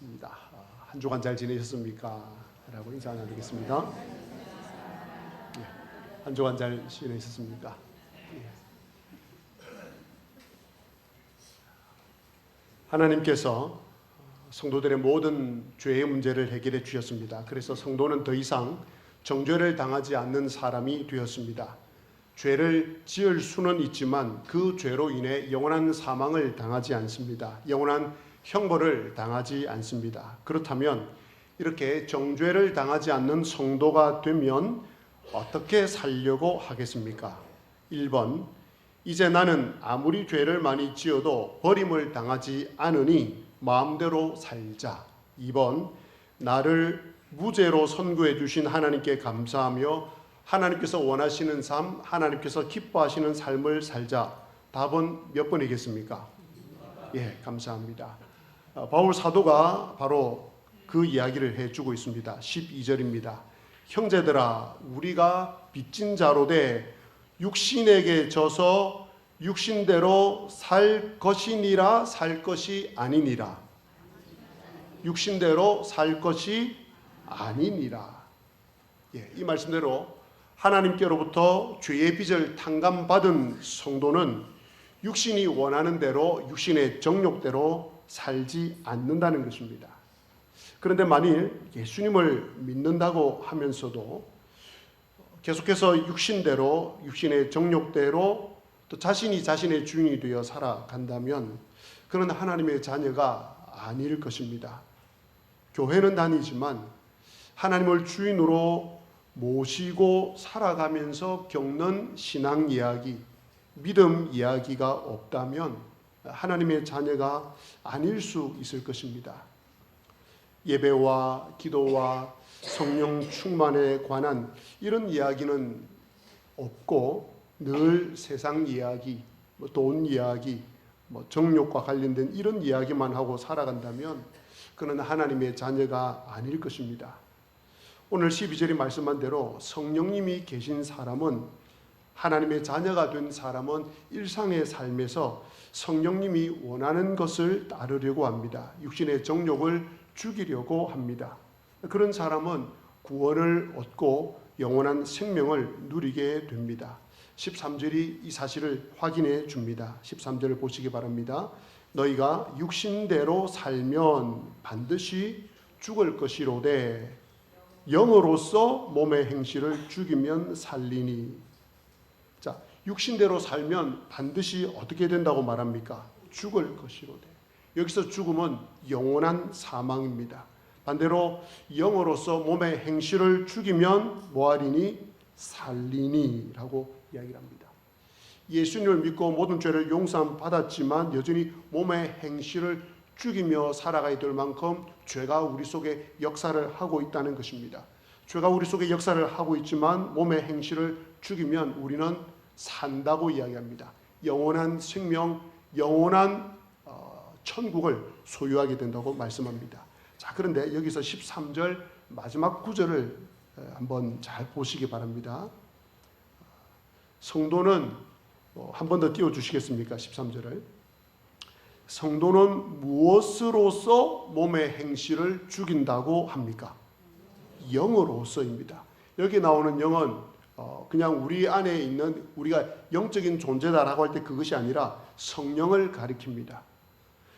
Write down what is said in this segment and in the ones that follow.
반갑습니다. 한 주간 잘 지내셨습니까? 라고 인사 나누겠습니다. 한 주간 잘 지내셨습니까? 하나님께서 성도들의 모든 죄의 문제를 해결해 주셨습니다. 그래서 성도는 더 이상 정죄를 당하지 않는 사람이 되었습니다. 죄를 지을 수는 있지만 그 죄로 인해 영원한 사망을 당하지 않습니다. 영원한 형벌을 당하지 않습니다. 그렇다면 이렇게 정죄를 당하지 않는 성도가 되면 어떻게 살려고 하겠습니까? 1번, 이제 나는 아무리 죄를 많이 지어도 버림을 당하지 않으니 마음대로 살자. 2번, 나를 무죄로 선고해 주신 하나님께 감사하며 하나님께서 원하시는 삶, 하나님께서 기뻐하시는 삶을 살자. 답은 몇 번이겠습니까? 예, 감사합니다. 바울 사도가 바로 그 이야기를 해주고 있습니다. 12절입니다. 형제들아, 우리가 빚진 자로 돼 육신에게 져서 육신대로 살 것이니라 살 것이 아니니라. 육신대로 살 것이 아니니라. 예, 이 말씀대로 하나님께로부터 죄의 빚을 탕감받은 성도는 육신이 원하는 대로 육신의 정욕대로 살지 않는다는 것입니다. 그런데 만일 예수님을 믿는다고 하면서도 계속해서 육신대로 육신의 정욕대로 또 자신이 자신의 주인이 되어 살아간다면 그는 하나님의 자녀가 아닐 것입니다. 교회는 다니지만 하나님을 주인으로 모시고 살아가면서 겪는 신앙 이야기, 믿음 이야기가 없다면 하나님의 자녀가 아닐 수 있을 것입니다. 예배와 기도와 성령 충만에 관한 이런 이야기는 없고 늘 세상 이야기, 돈 이야기, 정욕과 관련된 이런 이야기만 하고 살아간다면 그는 하나님의 자녀가 아닐 것입니다. 오늘 12절이 말씀한 대로 성령님이 계신 사람은, 하나님의 자녀가 된 사람은 일상의 삶에서 성령님이 원하는 것을 따르려고 합니다. 육신의 정욕을 죽이려고 합니다. 그런 사람은 구원을 얻고 영원한 생명을 누리게 됩니다. 13절이 이 사실을 확인해 줍니다. 13절을 보시기 바랍니다. 너희가 육신대로 살면 반드시 죽을 것이로되 영으로서 몸의 행실을 죽이면 살리니. 자, 육신대로 살면 반드시 어떻게 된다고 말합니까? 죽을 것이로되. 여기서 죽음은 영원한 사망입니다. 반대로 영으로서 몸의 행실을 죽이면 뭐하리니? 살리니 라고 이야기를 합니다. 예수님을 믿고 모든 죄를 용서함 받았지만 여전히 몸의 행실을 죽이며 살아가야 될 만큼 죄가 우리 속에 역사를 하고 있다는 것입니다. 죄가 우리 속에 역사를 하고 있지만 몸의 행실을 죽이면 우리는 산다고 이야기합니다. 영원한 생명, 영원한 천국을 소유하게 된다고 말씀합니다. 자, 그런데 여기서 13절 마지막 구절을 한번 잘 보시기 바랍니다. 성도는 한 번 더 띄워주시겠습니까? 13절을. 성도는 무엇으로서 몸의 행실을 죽인다고 합니까? 영으로서입니다. 여기 나오는 영은 그냥 우리 안에 있는 우리가 영적인 존재다라고 할 때 그것이 아니라 성령을 가리킵니다.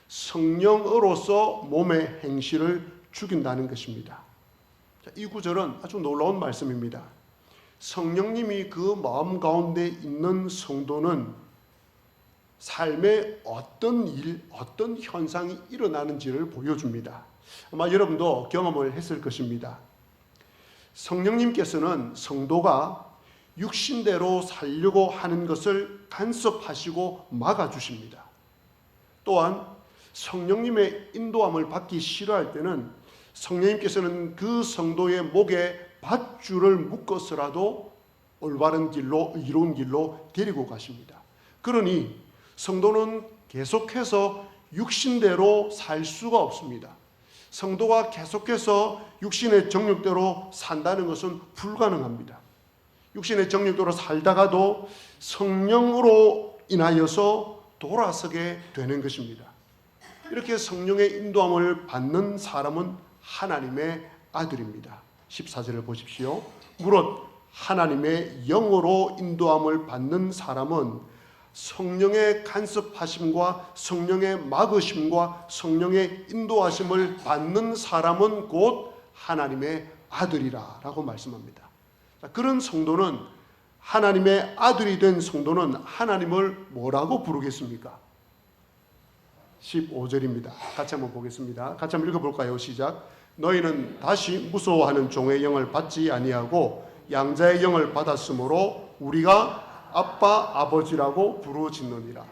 성령으로서 몸의 행실을 죽인다는 것입니다. 이 구절은 아주 놀라운 말씀입니다. 성령님이 그 마음 가운데 있는 성도는 삶에 어떤 일, 어떤 현상이 일어나는지를 보여줍니다. 아마 여러분도 경험을 했을 것입니다. 성령님께서는 성도가 육신대로 살려고 하는 것을 간섭하시고 막아주십니다. 또한 성령님의 인도함을 받기 싫어할 때는 성령님께서는 그 성도의 목에 밧줄을 묶어서라도 올바른 길로, 이로운 길로 데리고 가십니다. 그러니 성도는 계속해서 육신대로 살 수가 없습니다. 성도가 계속해서 육신의 정욕대로 산다는 것은 불가능합니다. 육신의 정욕대로 살다가도 성령으로 인하여서 돌아서게 되는 것입니다. 이렇게 성령의 인도함을 받는 사람은 하나님의 아들입니다. 14절을 보십시오. 무릇 하나님의 영으로 인도함을 받는 사람은 성령의 간섭하심과 성령의 막으심과 성령의 인도하심을 받는 사람은 곧 하나님의 아들이라 라고 말씀합니다. 그런 성도는, 하나님의 아들이 된 성도는 하나님을 뭐라고 부르겠습니까? 15절입니다. 같이 한번 보겠습니다. 같이 한번 읽어볼까요? 시작. 너희는 다시 무서워하는 종의 영을 받지 아니하고 양자의 영을 받았으므로 우리가 아빠 아버지라고 부르짖느니라.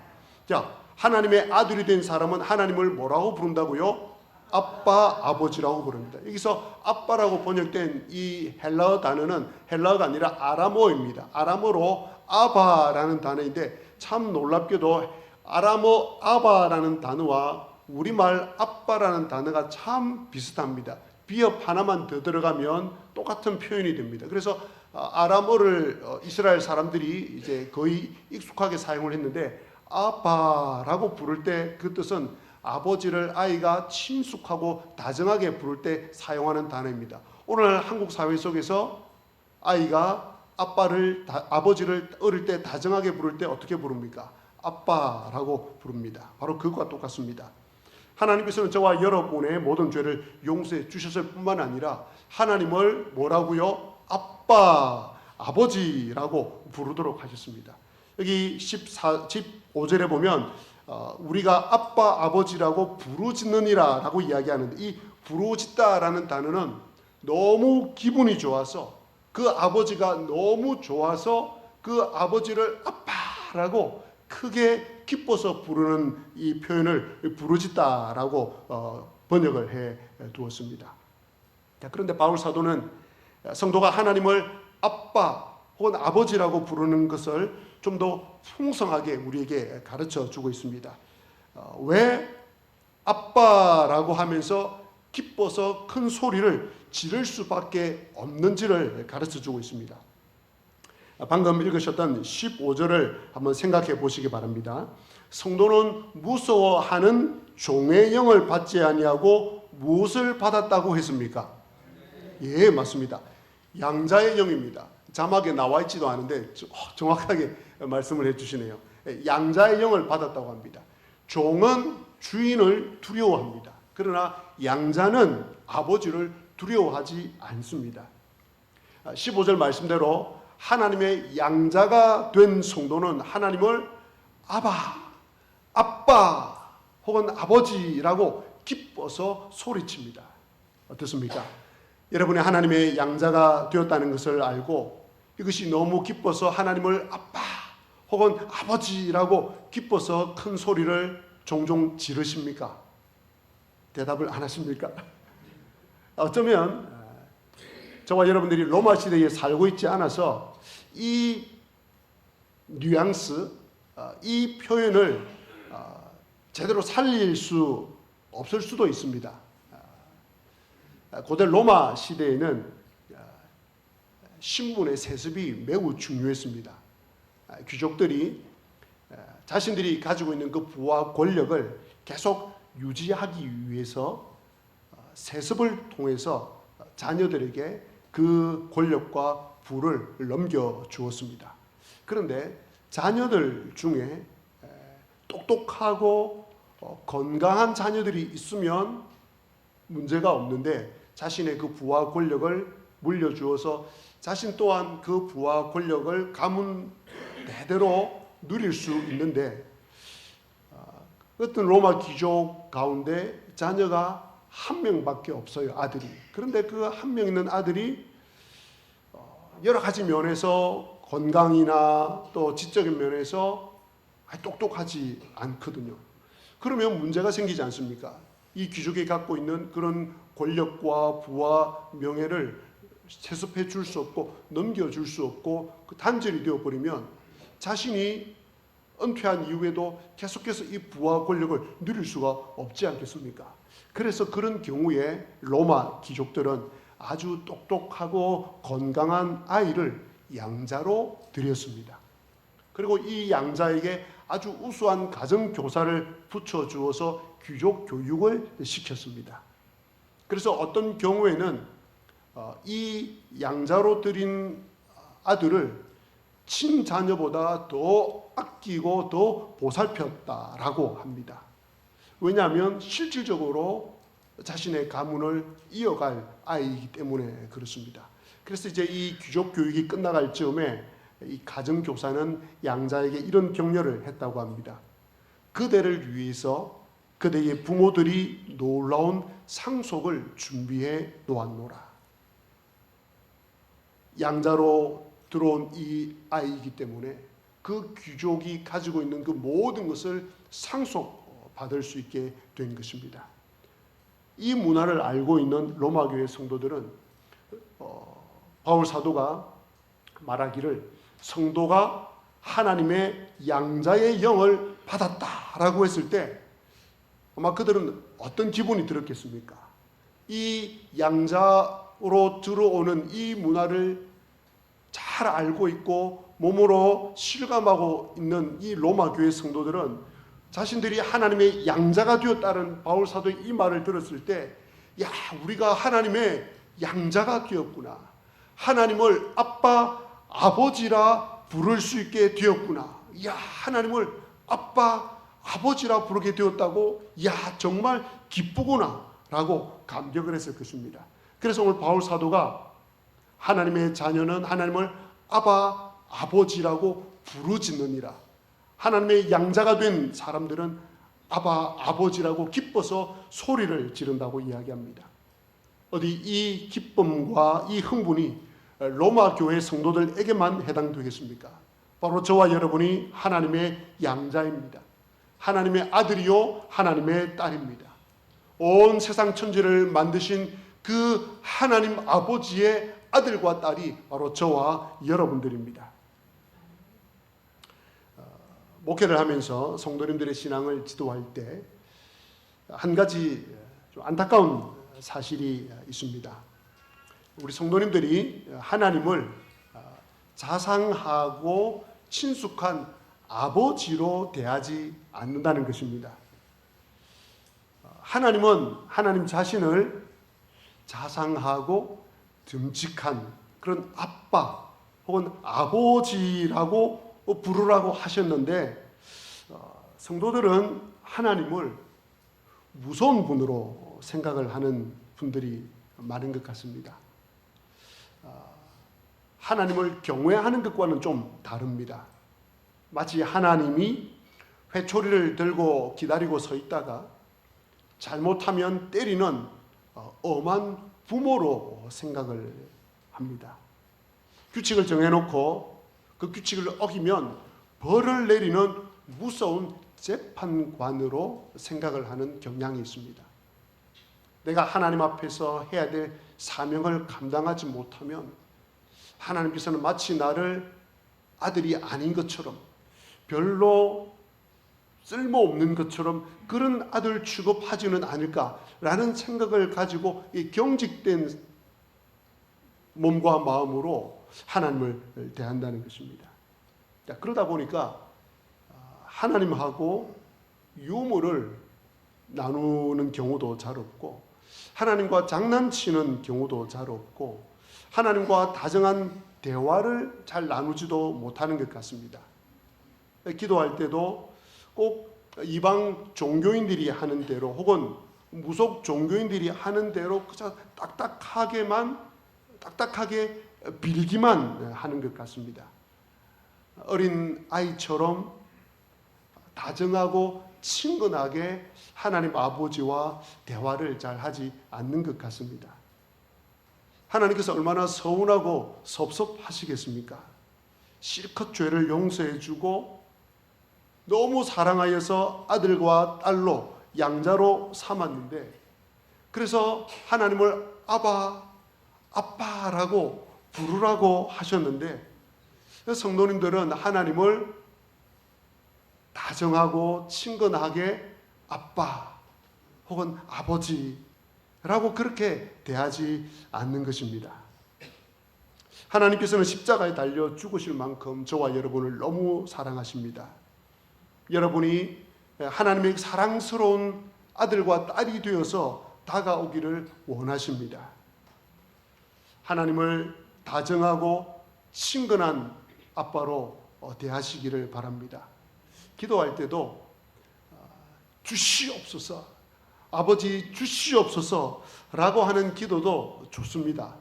자, 하나님의 아들이 된 사람은 하나님을 뭐라고 부른다고요? 아빠 아버지라고 부릅니다. 여기서 아빠라고 번역된 이 헬라어 단어는 헬라어가 아니라 아람어입니다. 아람어로 아바라는 단어인데 참 놀랍게도 아람어 아바라는 단어와 우리말 아빠라는 단어가 참 비슷합니다. 비읍 하나만 더 들어가면 똑같은 표현이 됩니다. 그래서 아람어를 이스라엘 사람들이 이제 거의 익숙하게 사용을 했는데 아바라고 부를 때 그 뜻은 아버지를 아이가 친숙하고 다정하게 부를 때 사용하는 단어입니다. 오늘 한국 사회 속에서 아이가 아버지를 어릴 때 다정하게 부를 때 어떻게 부릅니까? 아빠라고 부릅니다. 바로 그것과 똑같습니다. 하나님께서는 저와 여러분의 모든 죄를 용서해 주셨을 뿐만 아니라 하나님을 뭐라고요? 아빠, 아버지라고 부르도록 하셨습니다. 여기 15절에 보면 우리가 아빠, 아버지라고 부르짖느니라 라고 이야기하는데, 이 부르짖다라는 단어는 너무 기분이 좋아서, 그 아버지가 너무 좋아서 그 아버지를 아빠라고 크게 기뻐서 부르는 이 표현을 부르짖다라고 번역을 해 두었습니다. 그런데 바울 사도는 성도가 하나님을 아빠 혹은 아버지라고 부르는 것을 좀 더 풍성하게 우리에게 가르쳐 주고 있습니다. 왜 아빠라고 하면서 기뻐서 큰 소리를 지를 수밖에 없는지를 가르쳐 주고 있습니다. 방금 읽으셨던 15절을 한번 생각해 보시기 바랍니다. 성도는 무서워하는 종의 영을 받지 아니하고 무엇을 받았다고 했습니까? 예, 맞습니다. 양자의 영입니다. 자막에 나와 있지도 않은데 정확하게 말씀을 해주시네요. 양자의 영을 받았다고 합니다. 종은 주인을 두려워합니다. 그러나 양자는 아버지를 두려워하지 않습니다. 15절 말씀대로 하나님의 양자가 된 성도는 하나님을 아빠 혹은 아버지라고 기뻐서 소리칩니다. 어떻습니까? 여러분이 하나님의 양자가 되었다는 것을 알고 이것이 너무 기뻐서 하나님을 아빠 혹은 아버지라고 기뻐서 큰 소리를 종종 지르십니까? 대답을 안 하십니까? 어쩌면 저와 여러분들이 로마 시대에 살고 있지 않아서 이 뉘앙스, 이 표현을 제대로 살릴 수 없을 수도 있습니다. 고대 로마 시대에는 신분의 세습이 매우 중요했습니다. 귀족들이 자신들이 가지고 있는 그 부와 권력을 계속 유지하기 위해서 세습을 통해서 자녀들에게 그 권력과 부를 넘겨주었습니다. 그런데 자녀들 중에 똑똑하고 건강한 자녀들이 있으면 문제가 없는데 자신의 그 부와 권력을 물려주어서 자신 또한 그 부와 권력을 가문 대대로 누릴 수 있는데 어떤 로마 귀족 가운데 자녀가 한 명밖에 없어요, 아들이. 그런데 그 한 명 있는 아들이 여러 가지 면에서 건강이나 또 지적인 면에서 똑똑하지 않거든요. 그러면 문제가 생기지 않습니까? 이 귀족이 갖고 있는 그런 권력과 부와 명예를 세습해 줄 수 없고 넘겨줄 수 없고 그 단절이 되어버리면 자신이 은퇴한 이후에도 계속해서 이 부와 권력을 누릴 수가 없지 않겠습니까? 그래서 그런 경우에 로마 귀족들은 아주 똑똑하고 건강한 아이를 양자로 드렸습니다. 그리고 이 양자에게 아주 우수한 가정교사를 붙여주어서 귀족 교육을 시켰습니다. 그래서 어떤 경우에는 이 양자로 드린 아들을 친자녀보다 더 아끼고 더 보살폈다라고 합니다. 왜냐하면 실질적으로 자신의 가문을 이어갈 아이이기 때문에 그렇습니다. 그래서 이제 이 귀족 교육이 끝나갈 즈음에 이 가정교사는 양자에게 이런 격려를 했다고 합니다. 그대를 위해서 그대의 부모들이 놀라운 상속을 준비해 놓았노라. 양자로 들어온 이 아이이기 때문에 그 귀족이 가지고 있는 그 모든 것을 상속받을 수 있게 된 것입니다. 이 문화를 알고 있는 로마교회 성도들은 바울 사도가 말하기를 성도가 하나님의 양자의 영을 받았다라고 했을 때 아마 그들은 어떤 기분이 들었겠습니까? 이 양자로 들어오는 이 문화를 잘 알고 있고 몸으로 실감하고 있는 이 로마 교회 성도들은 자신들이 하나님의 양자가 되었다는 바울 사도의 이 말을 들었을 때, 야, 우리가 하나님의 양자가 되었구나. 하나님을 아빠, 아버지라 부를 수 있게 되었구나. 야, 하나님을 아빠, 아버지라 부르게 되었다고, 야, 정말 기쁘구나 라고 감격을 했을 것입니다. 그래서 오늘 바울 사도가 하나님의 자녀는 하나님을 아바, 아버지라고 부르짖느니라. 하나님의 양자가 된 사람들은 아바, 아버지라고 기뻐서 소리를 지른다고 이야기합니다. 어디 이 기쁨과 이 흥분이 로마 교회 성도들에게만 해당되겠습니까? 바로 저와 여러분이 하나님의 양자입니다. 하나님의 아들이요 하나님의 딸입니다. 온 세상 천지를 만드신 그 하나님 아버지의 아들과 딸이 바로 저와 여러분들입니다. 목회를 하면서 성도님들의 신앙을 지도할 때 한 가지 좀 안타까운 사실이 있습니다. 우리 성도님들이 하나님을 자상하고 친숙한 아버지로 대하지 않는다는 것입니다. 하나님은 하나님 자신을 자상하고 듬직한 그런 아빠 혹은 아버지라고 부르라고 하셨는데, 성도들은 하나님을 무서운 분으로 생각을 하는 분들이 많은 것 같습니다. 하나님을 경외하는 것과는 좀 다릅니다. 마치 하나님이 회초리를 들고 기다리고 서 있다가 잘못하면 때리는 엄한 부모로 생각을 합니다. 규칙을 정해놓고 그 규칙을 어기면 벌을 내리는 무서운 재판관으로 생각을 하는 경향이 있습니다. 내가 하나님 앞에서 해야 될 사명을 감당하지 못하면 하나님께서는 마치 나를 아들이 아닌 것처럼, 별로 쓸모없는 것처럼 그런 아들 취급하지는 않을까라는 생각을 가지고 이 경직된 몸과 마음으로 하나님을 대한다는 것입니다. 그러다 보니까 하나님하고 유머를 나누는 경우도 잘 없고, 하나님과 장난치는 경우도 잘 없고, 하나님과 다정한 대화를 잘 나누지도 못하는 것 같습니다. 기도할 때도 꼭 이방 종교인들이 하는 대로 혹은 무속 종교인들이 하는 대로 그저 딱딱하게 빌기만 하는 것 같습니다. 어린 아이처럼 다정하고 친근하게 하나님 아버지와 대화를 잘 하지 않는 것 같습니다. 하나님께서 얼마나 서운하고 섭섭하시겠습니까? 실컷 죄를 용서해 주고 너무 사랑하여서 아들과 딸로 양자로 삼았는데, 그래서 하나님을 아바, 아빠라고 부르라고 하셨는데, 성도님들은 하나님을 다정하고 친근하게 아빠 혹은 아버지라고 그렇게 대하지 않는 것입니다. 하나님께서는 십자가에 달려 죽으실 만큼 저와 여러분을 너무 사랑하십니다. 여러분이 하나님의 사랑스러운 아들과 딸이 되어서 다가오기를 원하십니다. 하나님을 다정하고 친근한 아빠로 대하시기를 바랍니다. 기도할 때도 주시옵소서, 아버지 주시옵소서라고 하는 기도도 좋습니다.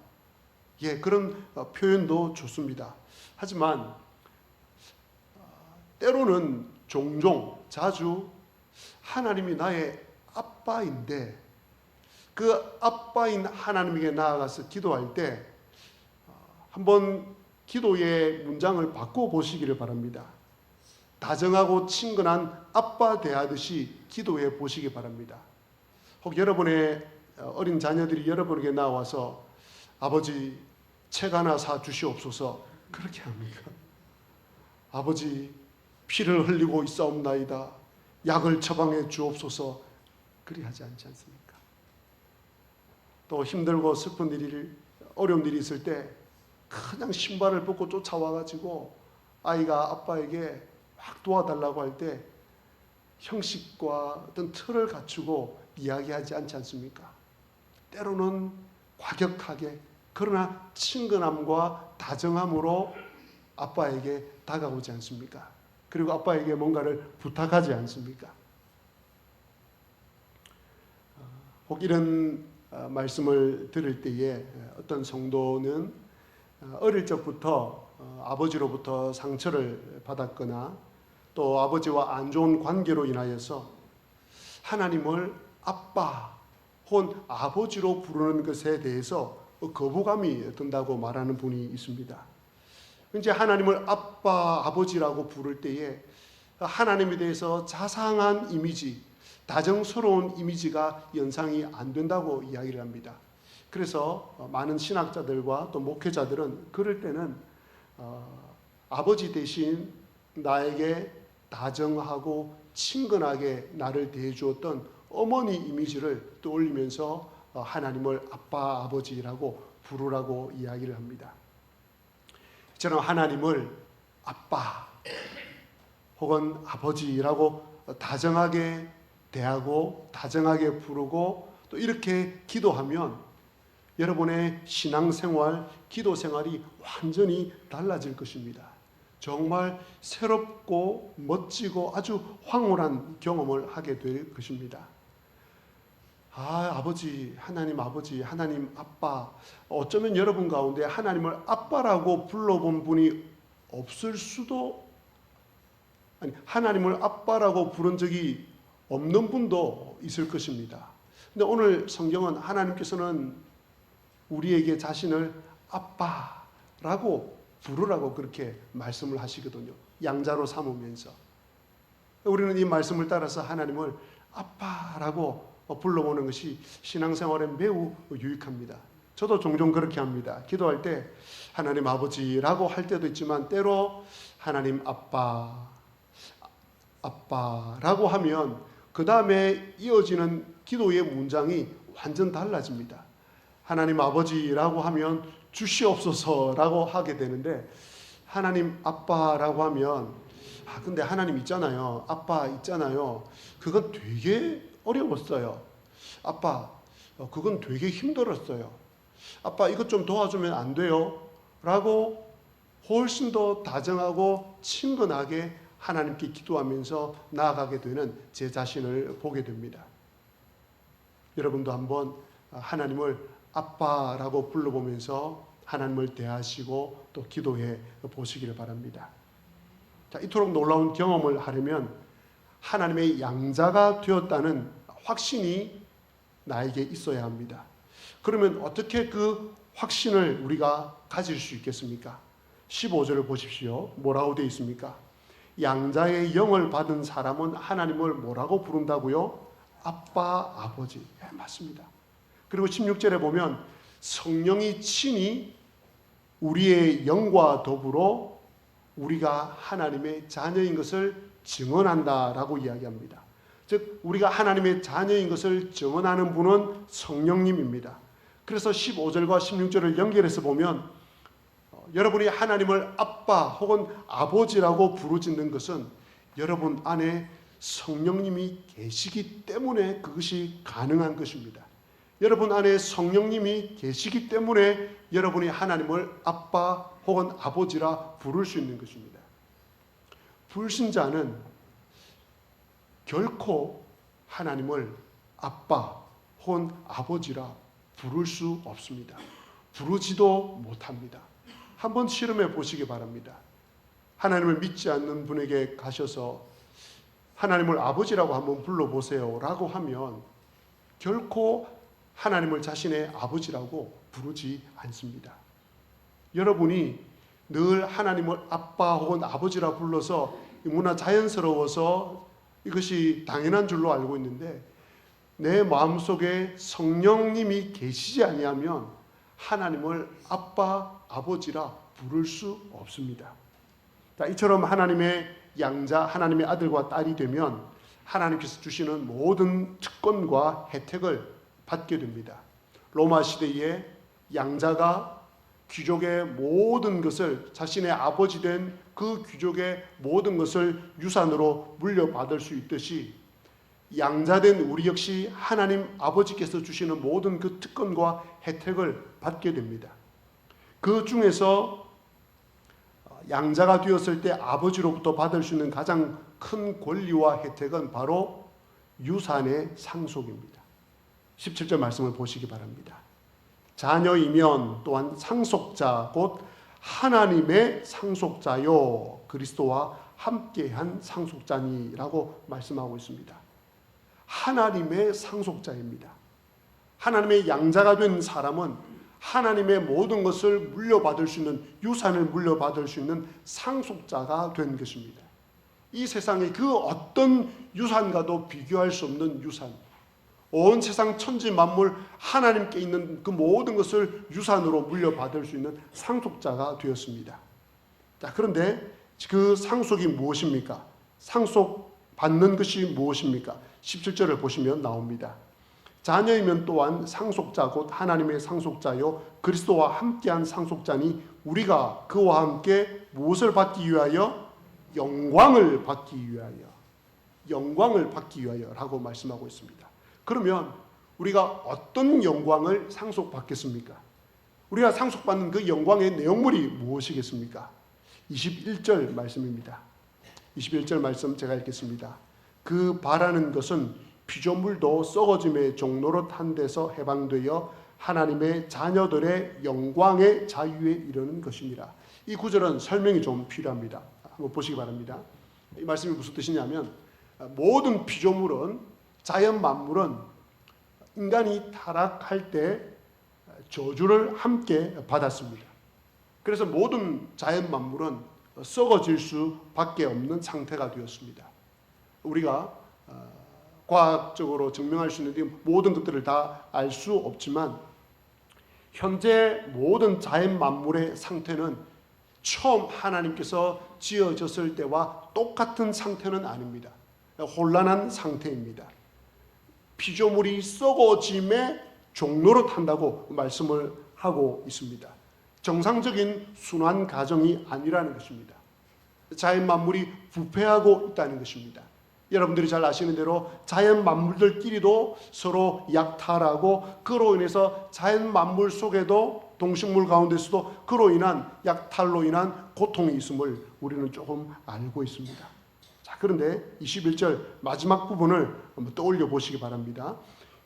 예, 그런 표현도 좋습니다. 하지만 때로는 종종 자주 하나님이 나의 아빠인데 그 아빠인 하나님에게 나아가서 기도할 때 한번 기도의 문장을 바꿔보시기를 바랍니다. 다정하고 친근한 아빠 대하듯이 기도해 보시기 바랍니다. 혹 여러분의 어린 자녀들이 여러분에게 나와서 아버지 책 하나 사주시옵소서 그렇게 합니까? 아버지 피를 흘리고 있사옵나이다 약을 처방해 주옵소서 그리 하지 않지 않습니까? 또 힘들고 슬픈 일이 어려운 일이 있을 때 그냥 신발을 벗고 쫓아와가지고 아이가 아빠에게 막 도와달라고 할 때 형식과 어떤 틀을 갖추고 이야기하지 않지 않습니까? 때로는 과격하게 그러나 친근함과 다정함으로 아빠에게 다가오지 않습니까? 그리고 아빠에게 뭔가를 부탁하지 않습니까? 혹 이런 말씀을 들을 때에 어떤 성도는 어릴 적부터 아버지로부터 상처를 받았거나 또 아버지와 안 좋은 관계로 인하여서 하나님을 아빠 혹은 아버지로 부르는 것에 대해서 거부감이 든다고 말하는 분이 있습니다. 이제 하나님을 아빠, 아버지라고 부를 때에 하나님에 대해서 자상한 이미지, 다정스러운 이미지가 연상이 안 된다고 이야기를 합니다. 그래서 많은 신학자들과 또 목회자들은 그럴 때는 아버지 대신 나에게 다정하고 친근하게 나를 대해주었던 어머니 이미지를 떠올리면서 하나님을 아빠, 아버지라고 부르라고 이야기를 합니다. 저는 하나님을 아빠 혹은 아버지라고 다정하게 대하고 다정하게 부르고 또 이렇게 기도하면 여러분의 신앙생활, 기도생활이 완전히 달라질 것입니다. 정말 새롭고 멋지고 아주 황홀한 경험을 하게 될 것입니다. 아버지, 하나님 아버지, 하나님 아빠. 어쩌면 여러분 가운데 하나님을 아빠라고 불러본 분이 없을 수도, 하나님을 아빠라고 부른 적이 없는 분도 있을 것입니다. 근데 오늘 성경은 하나님께서는 우리에게 자신을 아빠라고 부르라고 그렇게 말씀을 하시거든요. 양자로 삼으면서. 우리는 이 말씀을 따라서 하나님을 아빠라고 불러보는 것이 신앙생활에 매우 유익합니다. 저도 종종 그렇게 합니다. 기도할 때 하나님 아버지라고 할 때도 있지만 때로 하나님 아빠라고 하면 그 다음에 이어지는 기도의 문장이 완전 달라집니다. 하나님 아버지라고 하면 주시옵소서라고 하게 되는데 하나님 아빠라고 하면 근데 하나님 있잖아요. 아빠 있잖아요. 그건 되게 어려웠어요. 아빠, 그건 되게 힘들었어요. 아빠, 이것 좀 도와주면 안 돼요? 라고 훨씬 더 다정하고 친근하게 하나님께 기도하면서 나아가게 되는 제 자신을 보게 됩니다. 여러분도 한번 하나님을 아빠라고 불러보면서 하나님을 대하시고 또 기도해 보시기를 바랍니다. 자, 이토록 놀라운 경험을 하려면 하나님의 양자가 되었다는 확신이 나에게 있어야 합니다. 그러면 어떻게 그 확신을 우리가 가질 수 있겠습니까? 15절을 보십시오. 뭐라고 되어 있습니까? 양자의 영을 받은 사람은 하나님을 뭐라고 부른다고요? 아빠, 아버지. 네, 맞습니다. 그리고 16절에 보면 성령이 친히 우리의 영과 더불어 우리가 하나님의 자녀인 것을 증언한다라고 이야기합니다. 즉 우리가 하나님의 자녀인 것을 증언하는 분은 성령님입니다. 그래서 15절과 16절을 연결해서 보면 여러분이 하나님을 아빠 혹은 아버지라고 부르짖는 것은 여러분 안에 성령님이 계시기 때문에 그것이 가능한 것입니다. 여러분 안에 성령님이 계시기 때문에 여러분이 하나님을 아빠 혹은 아버지라 부를 수 있는 것입니다. 불신자는 결코 하나님을 아빠 혹은 아버지라 부를 수 없습니다. 부르지도 못합니다. 한번 실험해 보시기 바랍니다. 하나님을 믿지 않는 분에게 가셔서 하나님을 아버지라고 한번 불러보세요 라고 하면 결코 하나님을 자신의 아버지라고 부르지 않습니다. 여러분이 늘 하나님을 아빠 혹은 아버지라 불러서 너무나 자연스러워서 이것이 당연한 줄로 알고 있는데 내 마음속에 성령님이 계시지 아니하면 하나님을 아빠, 아버지라 부를 수 없습니다. 자, 이처럼 하나님의 양자, 하나님의 아들과 딸이 되면 하나님께서 주시는 모든 특권과 혜택을 받게 됩니다. 로마 시대에 양자가 귀족의 모든 것을 자신의 아버지 된 그 귀족의 모든 것을 유산으로 물려받을 수 있듯이 양자된 우리 역시 하나님 아버지께서 주시는 모든 그 특권과 혜택을 받게 됩니다. 그 중에서 양자가 되었을 때 아버지로부터 받을 수 있는 가장 큰 권리와 혜택은 바로 유산의 상속입니다. 17절 말씀을 보시기 바랍니다. 자녀이면 또한 상속자 곧 하나님의 상속자요 그리스도와 함께한 상속자니라고 말씀하고 있습니다. 하나님의 상속자입니다. 하나님의 양자가 된 사람은 하나님의 모든 것을 물려받을 수 있는 유산을 물려받을 수 있는 상속자가 된 것입니다. 이 세상의 그 어떤 유산과도 비교할 수 없는 유산, 온 세상 천지 만물 하나님께 있는 그 모든 것을 유산으로 물려받을 수 있는 상속자가 되었습니다. 자, 그런데 그 상속이 무엇입니까? 상속받는 것이 무엇입니까? 17절을 보시면 나옵니다. 자녀이면 또한 상속자 곧 하나님의 상속자요 그리스도와 함께한 상속자니 우리가 그와 함께 무엇을 받기 위하여? 영광을 받기 위하여. 영광을 받기 위하여라고 말씀하고 있습니다. 그러면 우리가 어떤 영광을 상속받겠습니까? 우리가 상속받는 그 영광의 내용물이 무엇이겠습니까? 21절 말씀입니다. 21절 말씀 제가 읽겠습니다. 그 바라는 것은 피조물도 썩어짐의 종노릇 한 데서 해방되어 하나님의 자녀들의 영광의 자유에 이르는 것이니라. 이 구절은 설명이 좀 필요합니다. 한번 보시기 바랍니다. 이 말씀이 무슨 뜻이냐면 모든 피조물은 자연 만물은 인간이 타락할 때 저주를 함께 받았습니다. 그래서 모든 자연 만물은 썩어질 수밖에 없는 상태가 되었습니다. 우리가 과학적으로 증명할 수 있는 모든 것들을 다 알 수 없지만 현재 모든 자연 만물의 상태는 처음 하나님께서 지어졌을 때와 똑같은 상태는 아닙니다. 혼란한 상태입니다. 피조물이 썩어짐의 종로를 탄다고 말씀을 하고 있습니다. 정상적인 순환 과정이 아니라는 것입니다. 자연 만물이 부패하고 있다는 것입니다. 여러분들이 잘 아시는 대로 자연 만물들끼리도 서로 약탈하고 그로 인해서 자연 만물 속에도 동식물 가운데서도 그로 인한 약탈로 인한 고통이 있음을 우리는 조금 알고 있습니다. 자, 그런데 21절 마지막 부분을 한번 떠올려 보시기 바랍니다.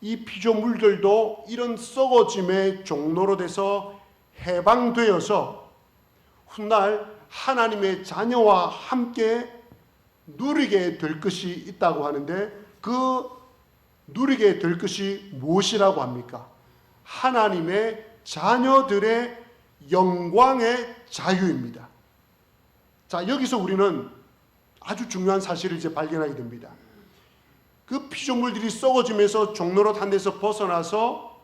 이 피조물들도 이런 썩어짐의 종로로 돼서 해방되어서 훗날 하나님의 자녀와 함께 누리게 될 것이 있다고 하는데 그 누리게 될 것이 무엇이라고 합니까? 하나님의 자녀들의 영광의 자유입니다. 자, 여기서 우리는 아주 중요한 사실을 이제 발견하게 됩니다. 그 피조물들이 썩어지면서 종로릇 한 데서 벗어나서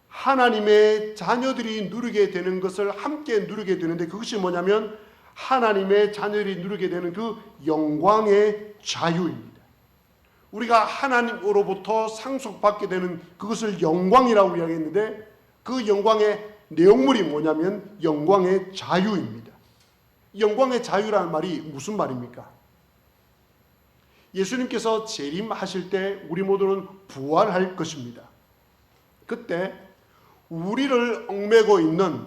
하나님의 자녀들이 누리게 되는 것을 함께 누리게 되는데 그것이 뭐냐면 하나님의 자녀들이 누리게 되는 그 영광의 자유입니다. 우리가 하나님으로부터 상속받게 되는 그것을 영광이라고 이야기했는데 그 영광의 내용물이 뭐냐면 영광의 자유입니다. 영광의 자유라는 말이 무슨 말입니까? 예수님께서 재림하실 때 우리 모두는 부활할 것입니다. 그때 우리를 얽매고 있는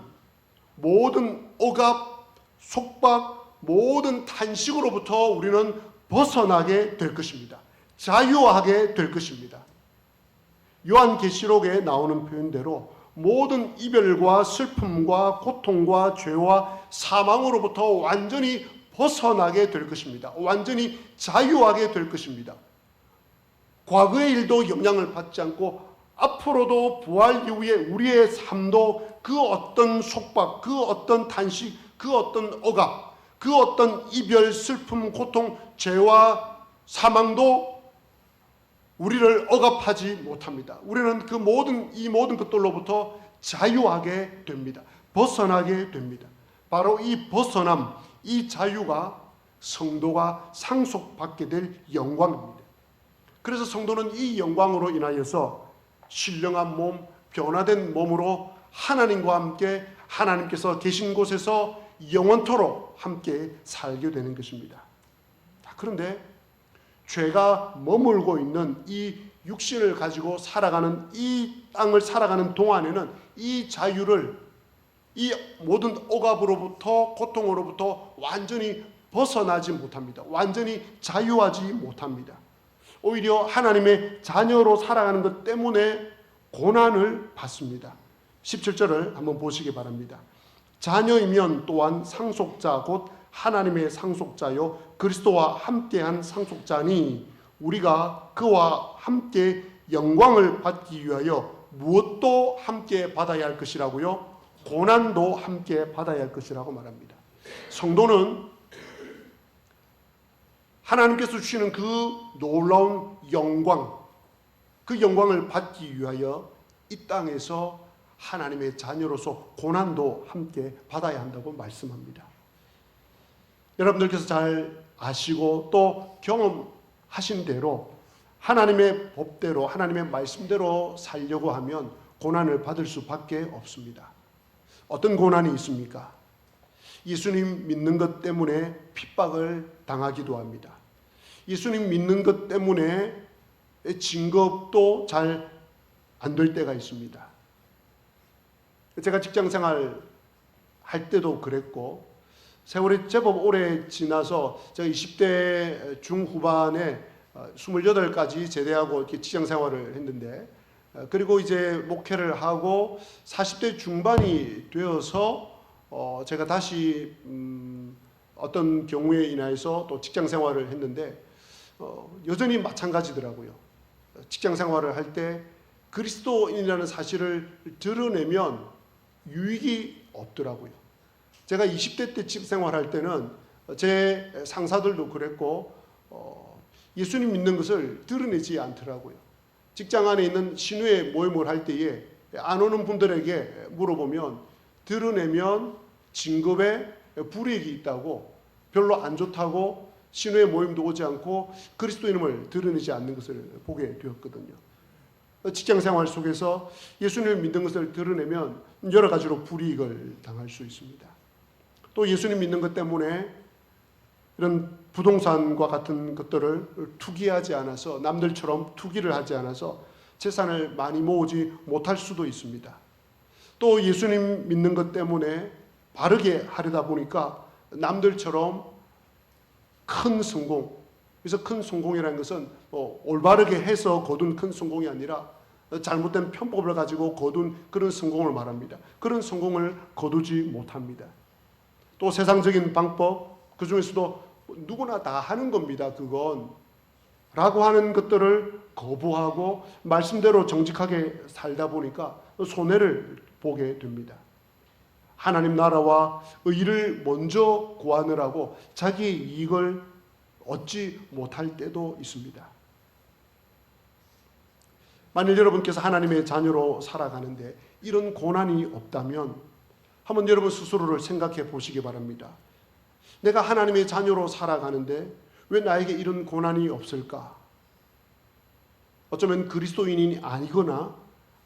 모든 억압, 속박, 모든 탄식으로부터 우리는 벗어나게 될 것입니다. 자유하게 될 것입니다. 요한계시록에 나오는 표현대로 모든 이별과 슬픔과 고통과 죄와 사망으로부터 완전히 벗어나게 될 것입니다. 완전히 자유하게 될 것입니다. 과거의 일도 영향을 받지 않고 앞으로도 부활 이후에 우리의 삶도 그 어떤 속박, 그 어떤 탄식, 그 어떤 억압, 그 어떤 이별, 슬픔, 고통, 죄와 사망도 우리를 억압하지 못합니다. 우리는 이 모든 것들로부터 자유하게 됩니다. 벗어나게 됩니다. 바로 이 벗어남, 이 자유가 성도가 상속받게 될 영광입니다. 그래서 성도는 이 영광으로 인하여서 신령한 몸, 변화된 몸으로 하나님과 함께 하나님께서 계신 곳에서 영원토록 함께 살게 되는 것입니다. 그런데 죄가 머물고 있는 이 육신을 가지고 살아가는 이 땅을 살아가는 동안에는 이 자유를 이 모든 억압으로부터 고통으로부터 완전히 벗어나지 못합니다. 완전히 자유하지 못합니다. 오히려 하나님의 자녀로 살아가는 것 때문에 고난을 받습니다. 17절을 한번 보시기 바랍니다. 자녀이면 또한 상속자 곧 하나님의 상속자요 그리스도와 함께한 상속자니 우리가 그와 함께 영광을 받기 위하여 무엇도 함께 받아야 할 것이라고요? 고난도 함께 받아야 할 것이라고 말합니다. 성도는 하나님께서 주시는 그 놀라운 영광, 그 영광을 받기 위하여 이 땅에서 하나님의 자녀로서 고난도 함께 받아야 한다고 말씀합니다. 여러분들께서 잘 아시고 또 경험하신 대로 하나님의 법대로 하나님의 말씀대로 살려고 하면 고난을 받을 수밖에 없습니다. 어떤 고난이 있습니까? 예수님 믿는 것 때문에 핍박을 당하기도 합니다. 예수님 믿는 것 때문에 진급도 잘 안 될 때가 있습니다. 제가 직장생활 할 때도 그랬고 세월이 제법 오래 지나서 제가 20대 중후반에 28까지 제대하고 이렇게 직장생활을 했는데 그리고 이제 목회를 하고 40대 중반이 되어서 제가 다시 어떤 경우에 인하여서 또 직장생활을 했는데 여전히 마찬가지더라고요. 직장생활을 할 때 그리스도인이라는 사실을 드러내면 유익이 없더라고요. 제가 20대 때 직생활할 때는 제 상사들도 그랬고 예수님 믿는 것을 드러내지 않더라고요. 직장 안에 있는 신우의 모임을 할 때에 안 오는 분들에게 물어보면 드러내면 진급에 불이익이 있다고 별로 안 좋다고 신우의 모임도 오지 않고 그리스도인임을 드러내지 않는 것을 보게 되었거든요. 직장생활 속에서 예수님을 믿는 것을 드러내면 여러 가지로 불이익을 당할 수 있습니다. 또 예수님 믿는 것 때문에 이런 부동산과 같은 것들을 투기하지 않아서 남들처럼 투기를 하지 않아서 재산을 많이 모으지 못할 수도 있습니다. 또 예수님 믿는 것 때문에 바르게 하려다 보니까 남들처럼 큰 성공, 그래서 큰 성공이라는 것은 올바르게 해서 거둔 큰 성공이 아니라 잘못된 편법을 가지고 거둔 그런 성공을 말합니다. 그런 성공을 거두지 못합니다. 또 세상적인 방법, 그 중에서도 누구나 다 하는 겁니다. 그건 라고 하는 것들을 거부하고 말씀대로 정직하게 살다 보니까 손해를 보게 됩니다. 하나님 나라와 의를 먼저 구하느라고 자기의 이익을 얻지 못할 때도 있습니다. 만일 여러분께서 하나님의 자녀로 살아가는데 이런 고난이 없다면 한번 여러분 스스로를 생각해 보시기 바랍니다. 내가 하나님의 자녀로 살아가는데 왜 나에게 이런 고난이 없을까? 어쩌면 그리스도인이 아니거나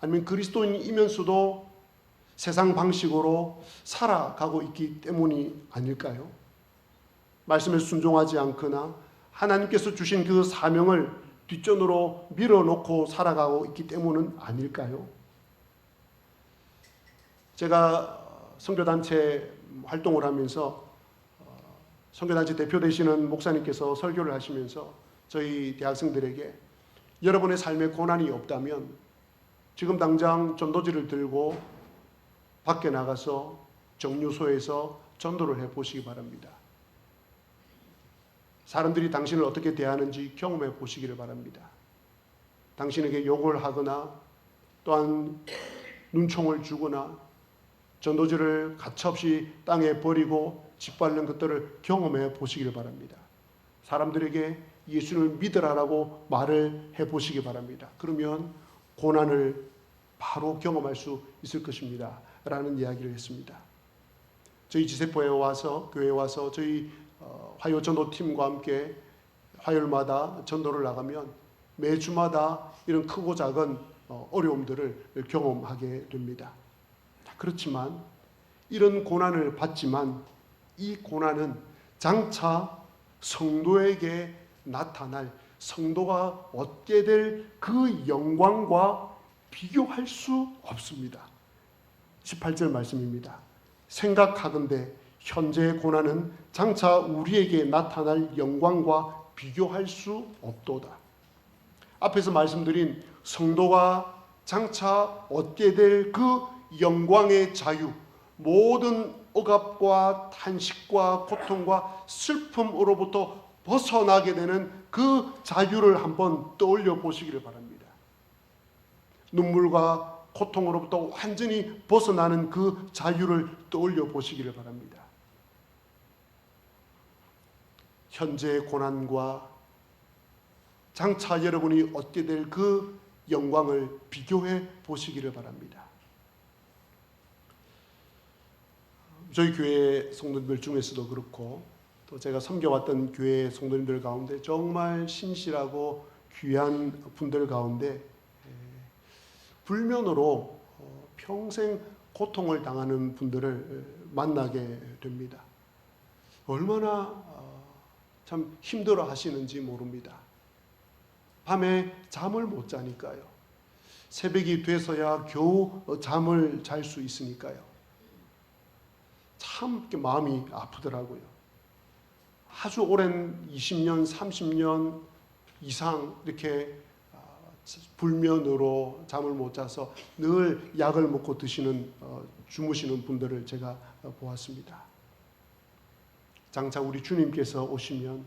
아니면 그리스도인이면서도 세상 방식으로 살아가고 있기 때문이 아닐까요? 말씀에 순종하지 않거나 하나님께서 주신 그 사명을 뒷전으로 밀어놓고 살아가고 있기 때문은 아닐까요? 제가 선교단체 활동을 하면서 선교단체 대표 되시는 목사님께서 설교를 하시면서 저희 대학생들에게 여러분의 삶에 고난이 없다면 지금 당장 전도지를 들고 밖에 나가서 정류소에서 전도를 해보시기 바랍니다. 사람들이 당신을 어떻게 대하는지 경험해 보시기를 바랍니다. 당신에게 욕을 하거나 또한 눈총을 주거나 전도지를 가차없이 땅에 버리고 짓밟는 것들을 경험해 보시기를 바랍니다. 사람들에게 예수를 믿으라라고 말을 해보시기 바랍니다. 그러면 고난을 바로 경험할 수 있을 것입니다. 라는 이야기를 했습니다. 저희 지세포에 와서, 교회에 와서 저희 화요 전도팀과 함께 화요일마다 전도를 나가면 매주마다 이런 크고 작은 어려움들을 경험하게 됩니다. 그렇지만 이런 고난을 받지만 이 고난은 장차 성도에게 나타날, 성도가 얻게 될 그 영광과 비교할 수 없습니다. 18절 말씀입니다. 생각하건대 현재의 고난은 장차 우리에게 나타날 영광과 비교할 수 없도다. 앞에서 말씀드린 성도가 장차 얻게 될 그 영광의 자유, 모든 억압과 탄식과 고통과 슬픔으로부터 벗어나게 되는 그 자유를 한번 떠올려 보시기를 바랍니다. 눈물과 고통으로부터 완전히 벗어나는 그 자유를 떠올려 보시기를 바랍니다. 현재의 고난과 장차 여러분이 얻게 될 그 영광을 비교해 보시기를 바랍니다. 저희 교회 성도님들 중에서도 그렇고 또 제가 섬겨왔던 교회 성도님들 가운데 정말 신실하고 귀한 분들 가운데 불면으로 평생 고통을 당하는 분들을 만나게 됩니다. 얼마나 참 힘들어 하시는지 모릅니다. 밤에 잠을 못 자니까요. 새벽이 돼서야 겨우 잠을 잘 수 있으니까요. 참 마음이 아프더라고요. 아주 오랜 20년, 30년 이상 이렇게 불면으로 잠을 못 자서 늘 약을 먹고 주무시는 분들을 제가 보았습니다. 장차 우리 주님께서 오시면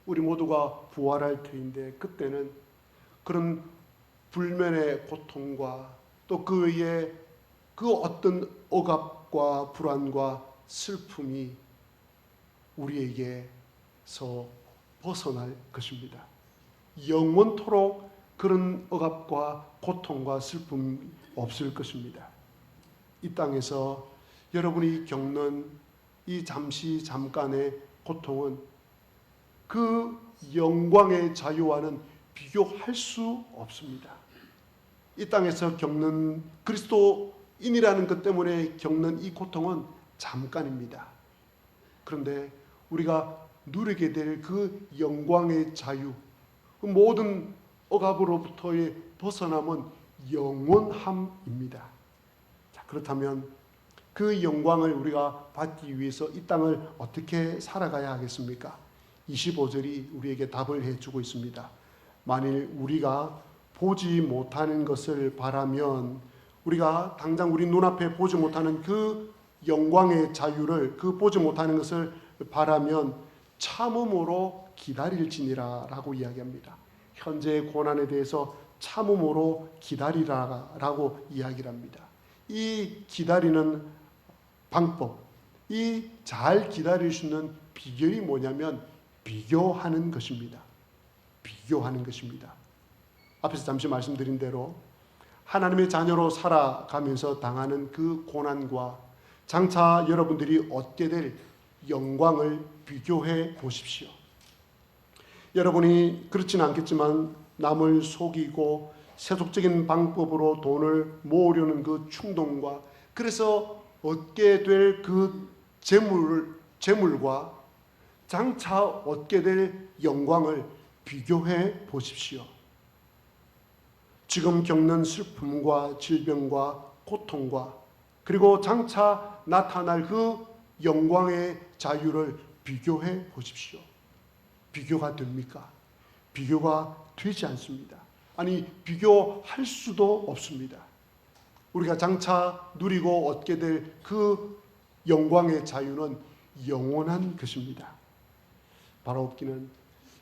우리 모두가 부활할 터인데 그때는 그런 불면의 고통과 또 그 외에 그 어떤 억압과 불안과 슬픔이 우리에게서 벗어날 것입니다. 영원토록 그런 억압과 고통과 슬픔이 없을 것입니다. 이 땅에서 여러분이 겪는 이 잠깐의 고통은 그 영광의 자유와는 비교할 수 없습니다. 이 땅에서 겪는 그리스도인이라는 것 때문에 겪는 이 고통은 잠깐입니다. 그런데 우리가 누리게 될 그 영광의 자유, 그 모든 억압으로부터의 벗어남은 영원함입니다. 자, 그렇다면 그 영광을 우리가 받기 위해서 이 땅을 어떻게 살아가야 하겠습니까? 25절이 우리에게 답을 해주고 있습니다. 만일 우리가 보지 못하는 것을 바라면, 우리가 당장 우리 눈앞에 보지 못하는 그 영광의 자유를, 그 보지 못하는 것을 바라면 참음으로 기다릴지니라 라고 이야기합니다. 현재의 고난에 대해서 참음으로 기다리라 라고 이야기를 합니다. 이 기다리는 방법, 이 잘 기다릴 수 있는 비결이 뭐냐면 비교하는 것입니다. 비교하는 것입니다. 앞에서 잠시 말씀드린 대로 하나님의 자녀로 살아가면서 당하는 그 고난과 장차 여러분들이 얻게 될 영광을 비교해 보십시오. 여러분이 그렇지는 않겠지만 남을 속이고 세속적인 방법으로 돈을 모으려는 그 충동과 그래서 얻게 될 그 재물과 장차 얻게 될 영광을 비교해 보십시오. 지금 겪는 슬픔과 질병과 고통과 그리고 장차 나타날 그 영광의 자유를 비교해 보십시오. 비교가 됩니까? 비교가 되지 않습니다. 아니, 비교할 수도 없습니다. 우리가 장차 누리고 얻게 될 그 영광의 자유는 영원한 것입니다. 바라옵기는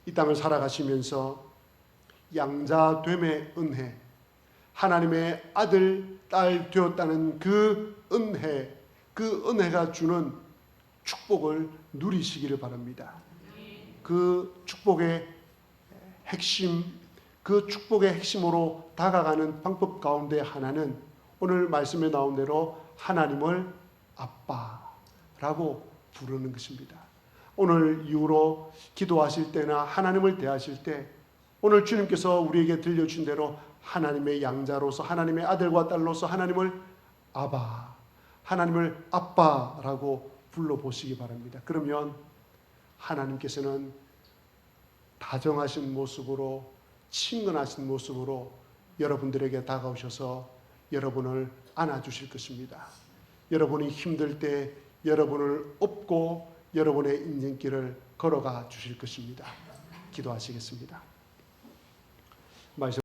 이 땅을 살아가시면서 양자됨의 은혜, 하나님의 아들, 딸 되었다는 그 은혜, 그 은혜가 주는 축복을 누리시기를 바랍니다. 그 축복의 핵심, 그 축복의 핵심으로 다가가는 방법 가운데 하나는 오늘 말씀에 나온 대로 하나님을 아빠라고 부르는 것입니다. 오늘 이후로 기도하실 때나 하나님을 대하실 때 오늘 주님께서 우리에게 들려주신 대로 하나님의 양자로서 하나님의 아들과 딸로서 하나님을 아바, 하나님을 아빠라고 불러보시기 바랍니다. 그러면 하나님께서는 다정하신 모습으로, 친근하신 모습으로 여러분들에게 다가오셔서 여러분을 안아주실 것입니다. 여러분이 힘들 때 여러분을 업고 여러분의 인생길을 걸어가 주실 것입니다. 기도하시겠습니다. 말씀